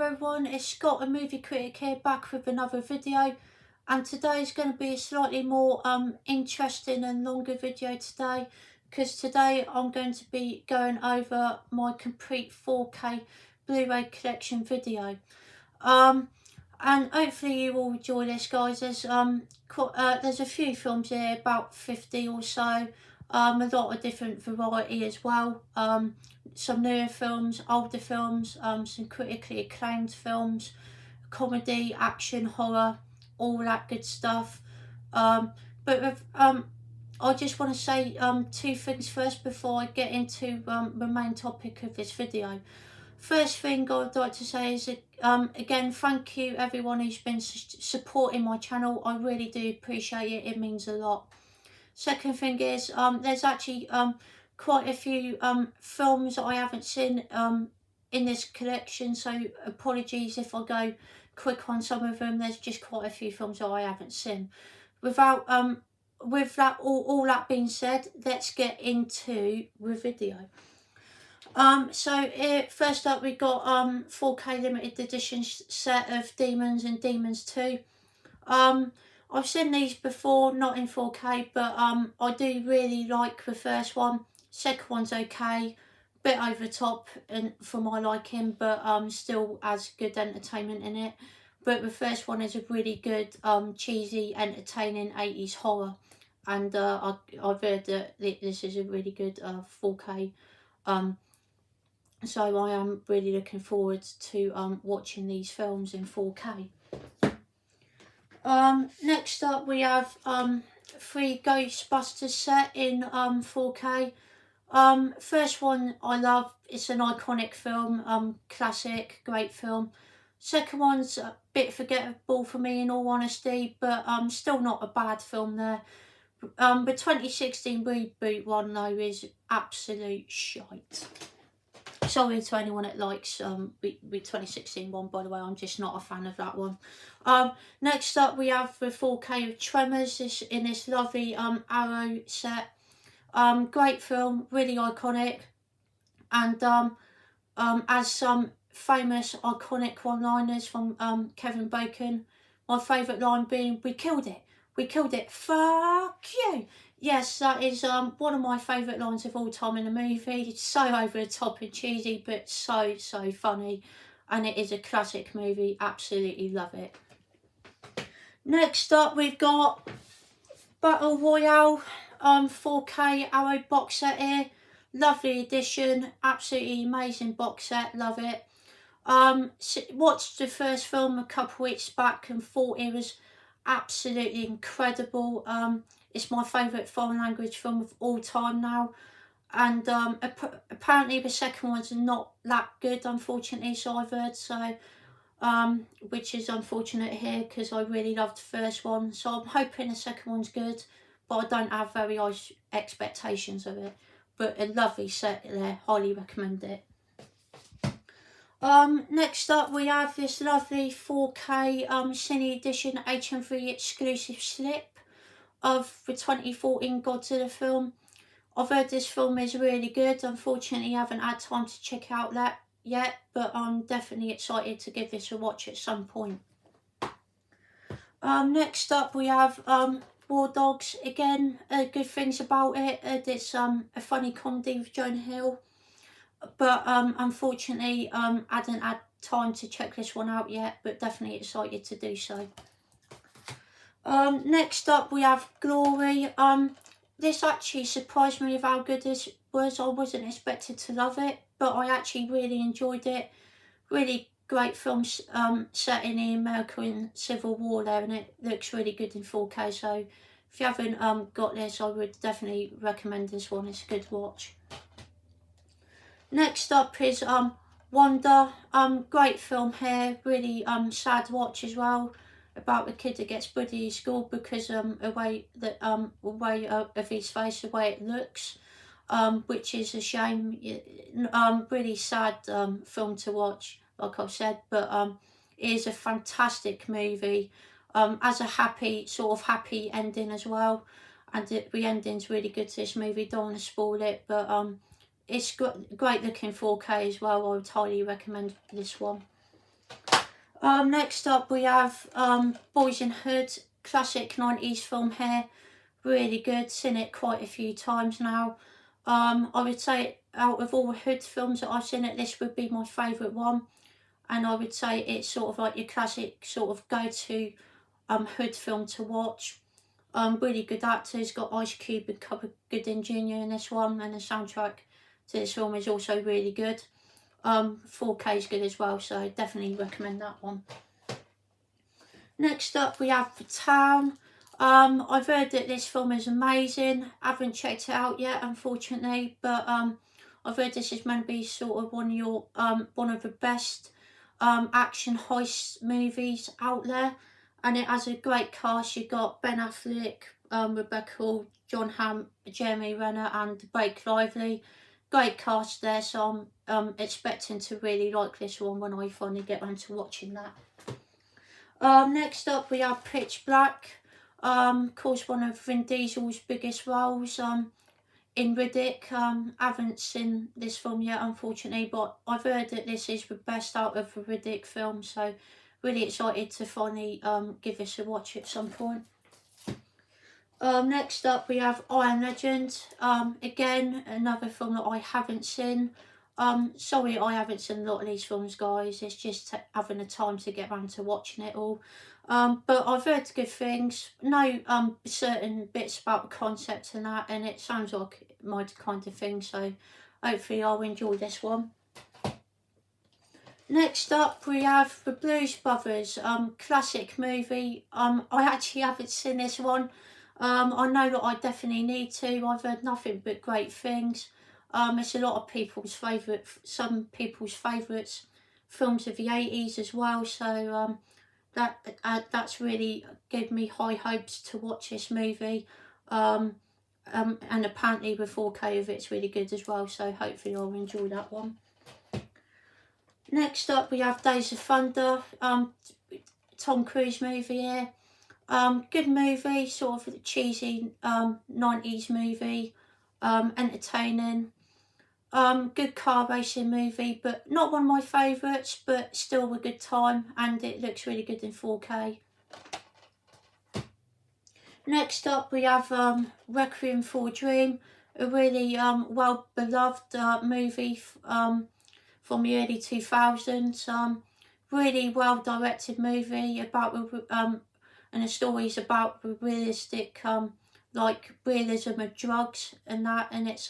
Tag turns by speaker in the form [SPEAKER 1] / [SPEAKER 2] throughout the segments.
[SPEAKER 1] everyone, it's Scott, a movie critic here, back with another video, and today is going to be a slightly more interesting and longer video today, because today I'm going to be going over my complete 4K Blu-ray collection video. And hopefully you will enjoy this, guys. There's a few films here, about 50 or so, a lot of different variety as well. Some newer films, older films, some critically acclaimed films, comedy, action, horror, all that good stuff. I just want to say two things first before I get into the main topic of this video. First thing I'd like to say is, again, thank you everyone who's been supporting my channel. I really do appreciate it. It means a lot. Second thing is, there's actually quite a few films that I haven't seen in this collection, so apologies if I go quick on some of them. There's just quite a few films that I haven't seen. With that all that being said, let's get into the video. First up, we got 4K limited edition set of Demons and Demons 2. I've seen these before, not in 4K, but I do really like the first one. Second one's okay, bit over the top and for my liking, but still has good entertainment in it. But the first one is a really good, cheesy, entertaining 80s horror, and I've heard that this is a really good 4K. So I am really looking forward to watching these films in 4K. Next up, we have 3 Ghostbusters set in 4K. First one I love. It's an iconic film, classic, great film. Second one's a bit forgettable for me, in all honesty, but still not a bad film there. The 2016 reboot one though is absolute shite. Sorry to anyone that likes the 2016 one, by the way. I'm just not a fan of that one. Next up, we have the 4K of Tremors in this lovely Arrow set. Great film, really iconic, and as some famous iconic one-liners from Kevin Bacon. My favourite line being, "We killed it, we killed it, fuck you." Yes, that is one of my favourite lines of all time in the movie. It's so over the top and cheesy, but so funny, and it is a classic movie. Absolutely love it. Next up, we've got Battle Royale 4K Arrow box set here. Lovely edition, absolutely amazing box set, love it. Watched the first film a couple weeks back and thought it was absolutely incredible. It's my favourite foreign language film of all time now, and apparently the second one's not that good, unfortunately, so I've heard, so which is unfortunate here because I really loved the first one, so I'm hoping the second one's good, but I don't have very high expectations of it. But a lovely set there, highly recommend it. Next up, we have this lovely 4K Cine Edition HM3 exclusive slip of the 2014 Godzilla film. I've heard this film is really good. Unfortunately, I haven't had time to check out that yet, but I'm definitely excited to give this a watch at some point. Next up, we have War Dogs. Again, good things about it. It's a funny comedy with Jonah Hill, but unfortunately, I hadn't had time to check this one out yet, but definitely excited to do so. Next up, we have Glory. This actually surprised me with how good this was. I wasn't expected to love it, but I actually really enjoyed it. Really great film set in the American Civil War there, and it looks really good in 4K. So if you haven't got this, I would definitely recommend this one. It's a good watch. Next up is Wanda. Great film here. Really sad watch as well, about the kid that gets bullied at school because the way of his face, the way it looks, which is a shame. Really sad film to watch, like I've said, but it is a fantastic movie. Has a happy ending as well, and the ending's really good to this movie. Don't want to spoil it, but it's great looking 4K as well. I would highly recommend this one. Next up we have Boys in Hood, classic 90s film here. Really good, seen it quite a few times now. I would say out of all the Hood films that I've seen it, this would be my favourite one. And I would say it's sort of like your classic sort of go-to Hood film to watch. Really good actors, got Ice Cube and Cuba Gooding Jr. in this one, and the soundtrack to this film is also really good. 4K is good as well, so definitely recommend that one. Next up we have The Town. I've heard that this film is amazing. I haven't checked it out yet, unfortunately, but I've heard this is meant to be sort of one of the best action heist movies out there, and it has a great cast. You've got Ben Affleck, Rebecca Hall, John Hamm, Jeremy Renner, and Blake Lively. Great cast there, so I'm expecting to really like this one when I finally get around to watching that. Next up we have Pitch Black. Of course, one of Vin Diesel's biggest roles in Riddick. Haven't seen this film yet, unfortunately, but I've heard that this is the best out of the Riddick films, so really excited to finally give this a watch at some point. Next up we have I Am Legend. Again, another film that I haven't seen. Sorry I haven't seen a lot of these films, guys. It's just having the time to get around to watching it all. But I've heard good things. Know certain bits about the concept and that, and it sounds like my kind of thing, so hopefully I'll enjoy this one. Next up we have The Blues Brothers, classic movie. I actually haven't seen this one. I know that I definitely need to. I've heard nothing but great things. It's a lot of people's favourite, some people's favourites, films of the 80s as well, so that's really given me high hopes to watch this movie. And apparently the 4K of it's really good as well, so hopefully I'll enjoy that one. Next up we have Days of Thunder, Tom Cruise movie here. Good movie, sort of a cheesy 90s movie, entertaining. Good car racing movie, but not one of my favourites, but still a good time, and it looks really good in 4K. Next up we have Requiem for a Dream, a really well beloved movie from the early 2000s. Really well directed movie about and the story's about the realistic like realism of drugs and that, and it's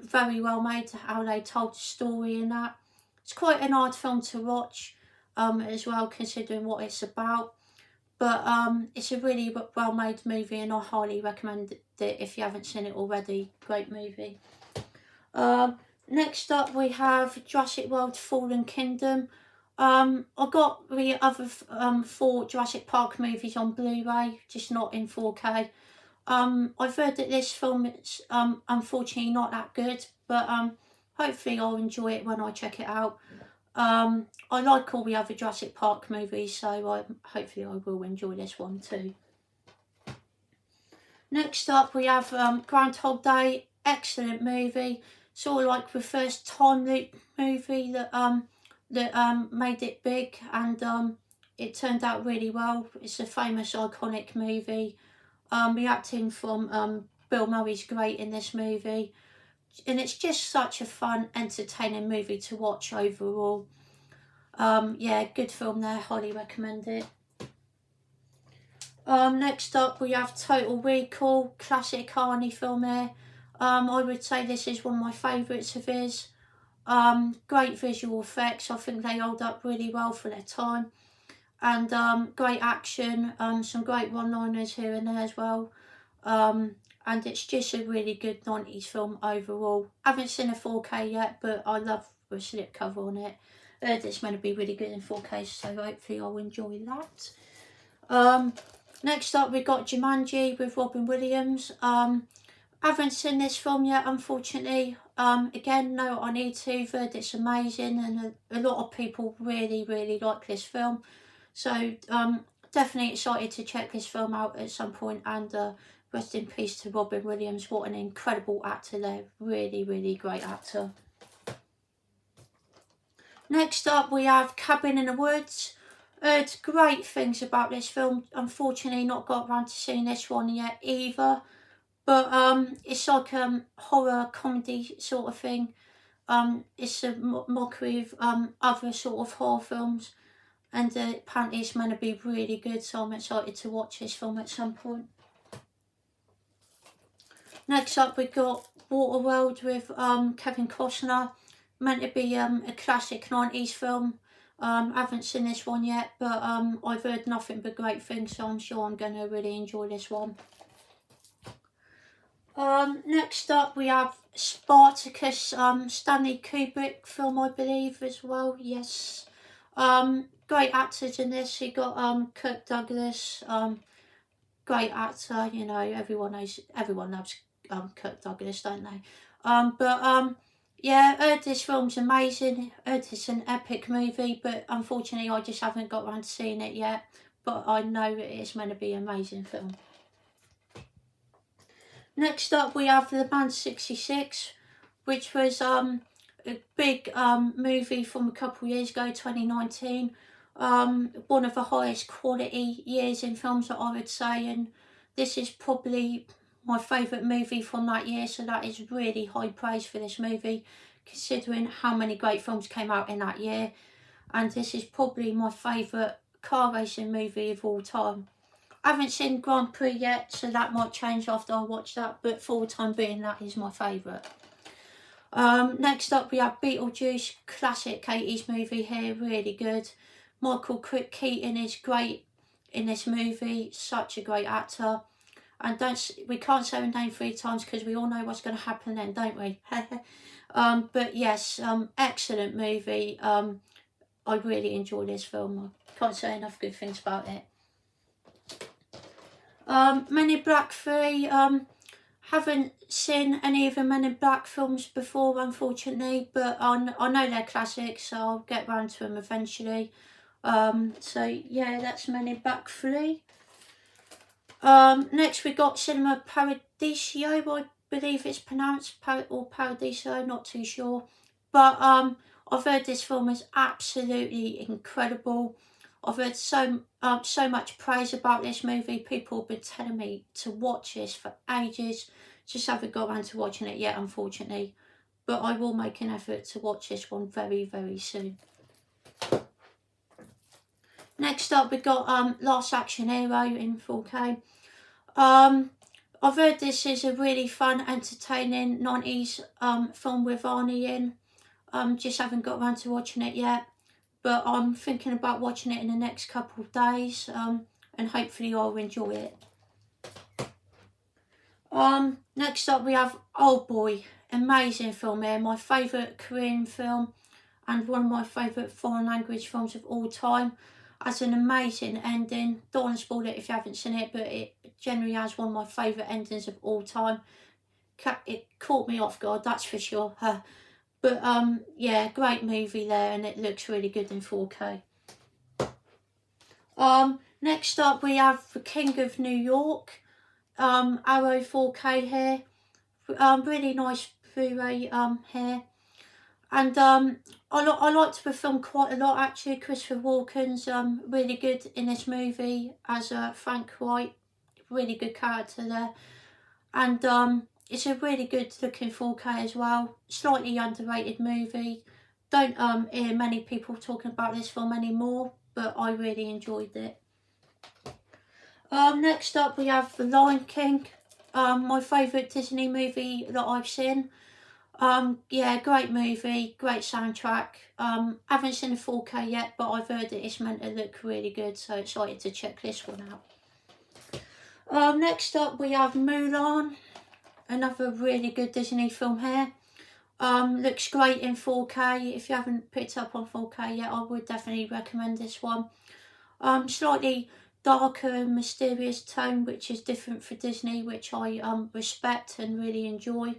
[SPEAKER 1] very well made how they told the story in that. It's quite an hard film to watch as well, considering what it's about, but it's a really well made movie and I highly recommend it if you haven't seen it already. Great movie. Next up we have Jurassic World Fallen Kingdom. I got the other 4 Jurassic Park movies on Blu-ray, just not in 4K. I've heard that this film is unfortunately not that good, but hopefully I'll enjoy it when I check it out. I like all the other Jurassic Park movies, so hopefully I will enjoy this one too. Next up we have Groundhog Day, excellent movie, sort of like the first time loop movie that made it big, and it turned out really well. It's a famous iconic movie. The acting from Bill Murray's great in this movie, and it's just such a fun, entertaining movie to watch overall. Yeah, good film there, highly recommend it. Next up we have Total Recall, classic Arnie film here. I would say this is one of my favourites of his. Great visual effects, I think they hold up really well for their time, and great action, some great one-liners here and there as well, and it's just a really good 90s film overall. I haven't seen a 4K yet, but I love the slipcover on it. It's meant to be really good in 4K, so hopefully I'll enjoy that. Next up we've got Jumanji with Robin Williams. Haven't seen this film yet, unfortunately. Again, no, I need to. Heard it's amazing, and a lot of people really like this film. So definitely excited to check this film out at some point, and rest in peace to Robin Williams. What an incredible actor there. Really great actor. Next up we have Cabin in the Woods. Heard great things about this film. Unfortunately not got around to seeing this one yet either. But it's like a horror comedy sort of thing. It's a mockery of other sort of horror films, and apparently it's meant to be really good, so I'm excited to watch this film at some point. Next up we got Waterworld with Kevin Costner, meant to be a classic 90s film. Haven't seen this one yet, but I've heard nothing but great things, so I'm sure I'm going to really enjoy this one. Next up we have Spartacus, Stanley Kubrick film, I believe, as well. Yes. Great actors in this. You got Kirk Douglas, great actor. You know, everyone loves Kirk Douglas, don't they? Yeah, heard this film's amazing. Heard it's an epic movie, but unfortunately I just haven't got around to seeing it yet. But I know it's meant to be an amazing film. Next up we have Le Mans 66, which was a big movie from a couple of years ago, 2019. One of the highest quality years in films that I would say, and this is probably my favourite movie from that year, so that is really high praise for this movie, considering how many great films came out in that year. And this is probably my favourite car racing movie of all time. I haven't seen Grand Prix yet, so that might change after I watch that, but for the time being, that is my favourite. Next up we have Beetlejuice, classic 80s movie here, really good. Michael Keaton is great in this movie, such a great actor. And we can't say his name 3 times because we all know what's going to happen then, don't we? But yes, excellent movie. I really enjoy this film. I can't say enough good things about it. Men in Black 3, haven't seen any of the Men in Black films before, unfortunately, but I know they're classics, so I'll get round to them eventually. So yeah, that's Men in Black 3. Next we got Cinema Paradiso, I believe it's pronounced, or Paradiso, not too sure. But I've heard this film is absolutely incredible. I've heard so much praise about this movie. People have been telling me to watch this for ages. Just haven't got around to watching it yet, unfortunately. But I will make an effort to watch this one very, very soon. Next up we got Last Action Hero in 4K. I've heard this is a really fun, entertaining 90s film with Arnie in. Just haven't got around to watching it yet. But I'm thinking about watching it in the next couple of days, and hopefully I'll enjoy it. Next up we have Old Boy, amazing film here, my favourite Korean film and one of my favourite foreign language films of all time. Has an amazing ending. Don't want to spoil it if you haven't seen it, but it generally has one of my favourite endings of all time. It caught me off guard, that's for sure. But yeah, great movie there, and it looks really good in 4K. Next up we have The King of New York, Arrow 4K here. Really nice Blu-ray here. And I liked the film quite a lot actually. Christopher Walken's really good in this movie as Frank White, really good character there. And it's a really good looking 4K as well. Slightly underrated movie. Don't hear many people talking about this film anymore, but I really enjoyed it. Next up we have The Lion King, my favourite Disney movie that I've seen. Yeah, great movie, great soundtrack. Haven't seen the 4K yet, but I've heard that it's meant to look really good, so excited to check this one out. Next up we have Mulan, another really good Disney film here. Looks great in 4K. If you haven't picked up on 4K yet, I would definitely recommend this one. Slightly darker and mysterious tone, which is different for Disney, which I respect and really enjoy.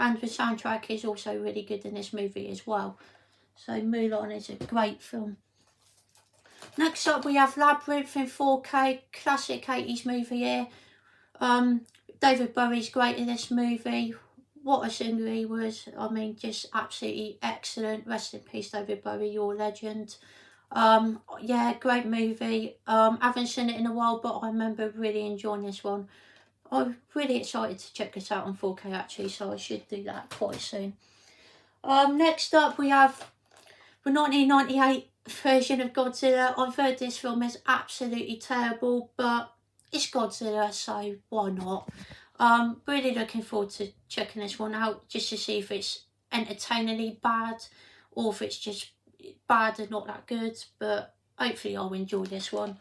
[SPEAKER 1] And the soundtrack is also really good in this movie as well. So Mulan is a great film. Next up we have Labyrinth in 4K, classic 80s movie here. David Bowie's great in this movie. what a singer he was. I mean, just absolutely excellent. Rest in peace, David Bowie, your legend. Yeah, great movie. Haven't seen it in a while, but I remember really enjoying this one. I'm really excited to check this out on 4K actually, so I should do that quite soon. Next up we have the 1998 version of Godzilla. I've heard this film is absolutely terrible, but it's Godzilla, so why not? Really looking forward to checking this one out, just to see if it's entertainingly bad or if it's just bad and not that good, but hopefully I'll enjoy this one.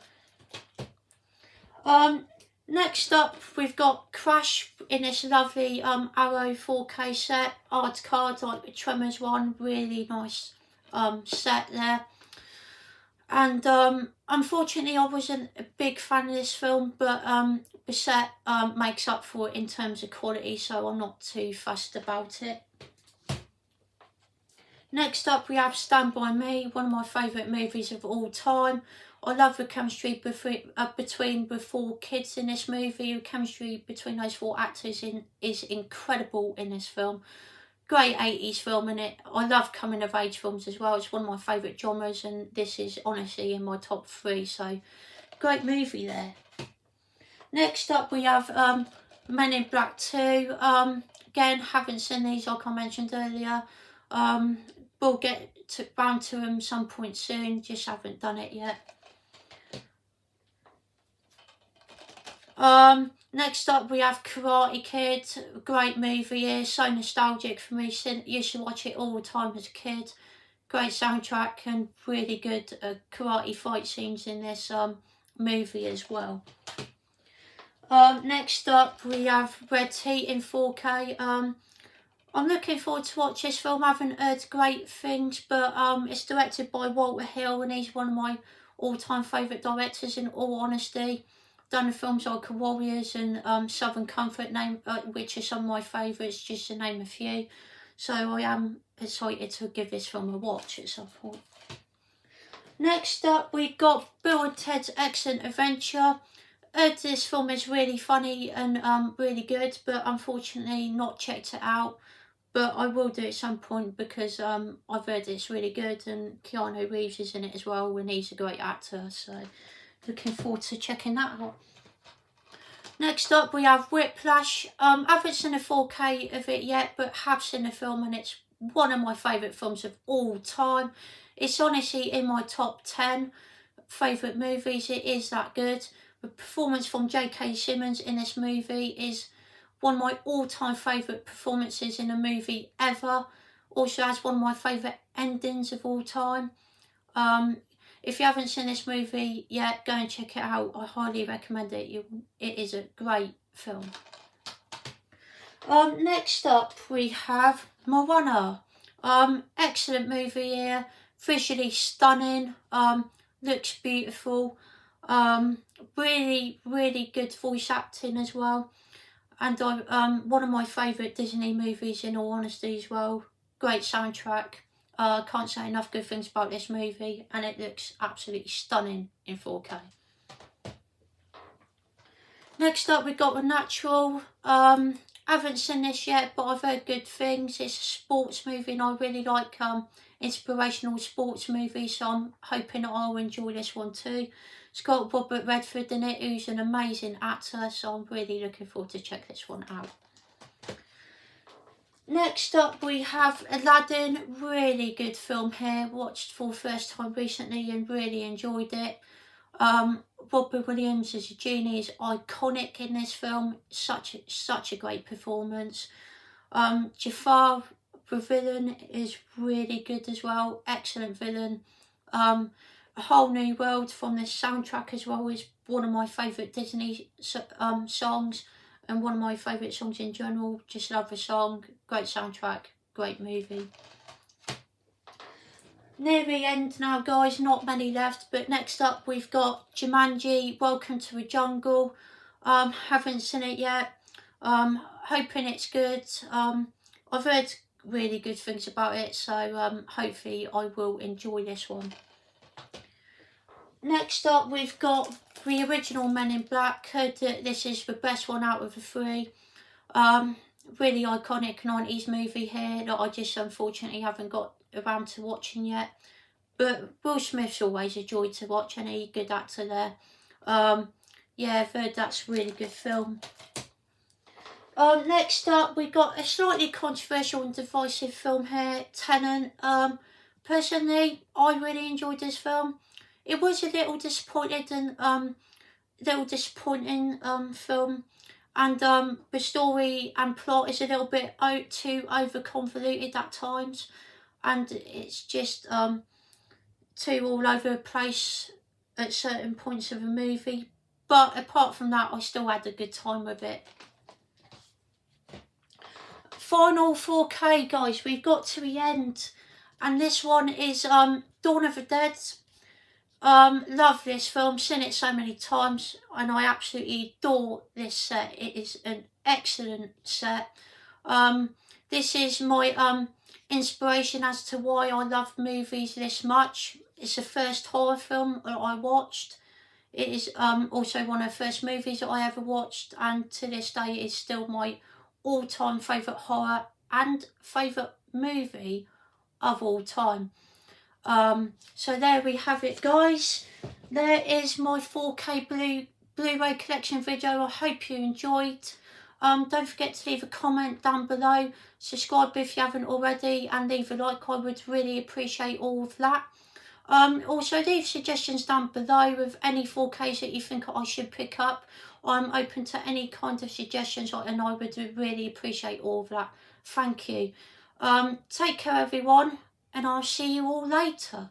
[SPEAKER 1] Next up we've got Crash in this lovely Arrow 4K set, art cards like the Tremors one, really nice set there. And unfortunately I wasn't a big fan of this film, but the set makes up for it in terms of quality, so I'm not too fussed about it. Next up we have Stand By Me, one of my favourite movies of all time. I love the chemistry between the four kids in this movie. The chemistry between those four actors is incredible in this film. Great 80s film, and I love coming of age films as well. It's one of my favourite genres, and this is honestly in my top 3, so great movie there. Next up we have Men in Black 2. Again, haven't seen these like I mentioned earlier. We'll get round to them some point soon, just haven't done it yet. Next up we have Karate Kid, great movie here, so nostalgic for me, used to watch it all the time as a kid. Great soundtrack and really good karate fight scenes in this movie as well. Next up we have Red Heat in 4K. I'm looking forward to watch this film. I haven't heard great things, but it's directed by Walter Hill, and he's one of my all-time favourite directors in all honesty. Done the films like Warriors and Southern Comfort, which are some of my favourites, just to name a few. So I am excited to give this film a watch at some point. Next up we got Bill and Ted's Excellent Adventure. Heard this film is really funny and really good, but unfortunately not checked it out. But I will do it at some point because I've heard it's really good, and Keanu Reeves is in it as well, and he's a great actor, so looking forward to checking that out. Next up we have Whiplash. I haven't seen a 4K of it yet, but have seen the film, and it's one of my favourite films of all time. It's honestly in my top 10 favourite movies, it is that good. The performance from J.K. Simmons in this movie is one of my all-time favourite performances in a movie ever. Also has one of my favourite endings of all time. If you haven't seen this movie yet, go and check it out. I highly recommend it. It is a great film. Next up we have Moana. Excellent movie here. Visually stunning. Looks beautiful. Really, really good voice acting as well. And one of my favourite Disney movies in all honesty as well. Great soundtrack. Can't say enough good things about this movie, and it looks absolutely stunning in 4K. Next up we've got The Natural. Haven't seen this yet, but I've heard good things. It's a sports movie, and I really like inspirational sports movies, so I'm hoping I'll enjoy this one too. It's got Robert Redford in it, who's an amazing actor, so I'm really looking forward to check this one out. Next up we have Aladdin. Really good film here. Watched for the first time recently and really enjoyed it. Robert Williams as a genie is iconic in this film. Such a great performance. Jafar, the villain, is really good as well. Excellent villain. A Whole New World from this soundtrack as well is one of my favourite Disney songs, and one of my favourite songs in general. Just love the song. Great soundtrack. Great movie. Near the end now guys, not many left, but next up we've got Jumanji, Welcome to the Jungle. Haven't seen it yet. Hoping it's good. I've heard really good things about it, so hopefully I will enjoy this one. Next up we've got the original Men in Black. Heard that this is the best one out of the 3. really iconic 90s movie here that I just unfortunately haven't got around to watching yet. But Will Smith's always a joy to watch, and he's a good actor there. Yeah, I've heard that's a really good film. Next up, we got a slightly controversial and divisive film here, Tenant. Personally, I really enjoyed this film. It was a little disappointing film, and the story and plot is a little bit too over convoluted at times, and it's just too all over the place at certain points of the movie. But apart from that, I still had a good time with it. Final 4K, guys, we've got to the end, and this one is Dawn of the Dead. Love this film, seen it so many times, and I absolutely adore this set. It is an excellent set. This is my inspiration as to why I love movies this much. It's the first horror film that I watched. It is also one of the first movies that I ever watched, and to this day it is still my all-time favourite horror and favourite movie of all time. So there we have it, guys. There is my 4K Blu-ray collection video. I hope you enjoyed. Don't forget to leave a comment down below, subscribe if you haven't already, and leave a like. I would really appreciate all of that. Also leave suggestions down below with any 4Ks that you think I should pick up. I'm open to any kind of suggestions, and I would really appreciate all of that. Thank you. Take care, everyone, and I'll see you all later.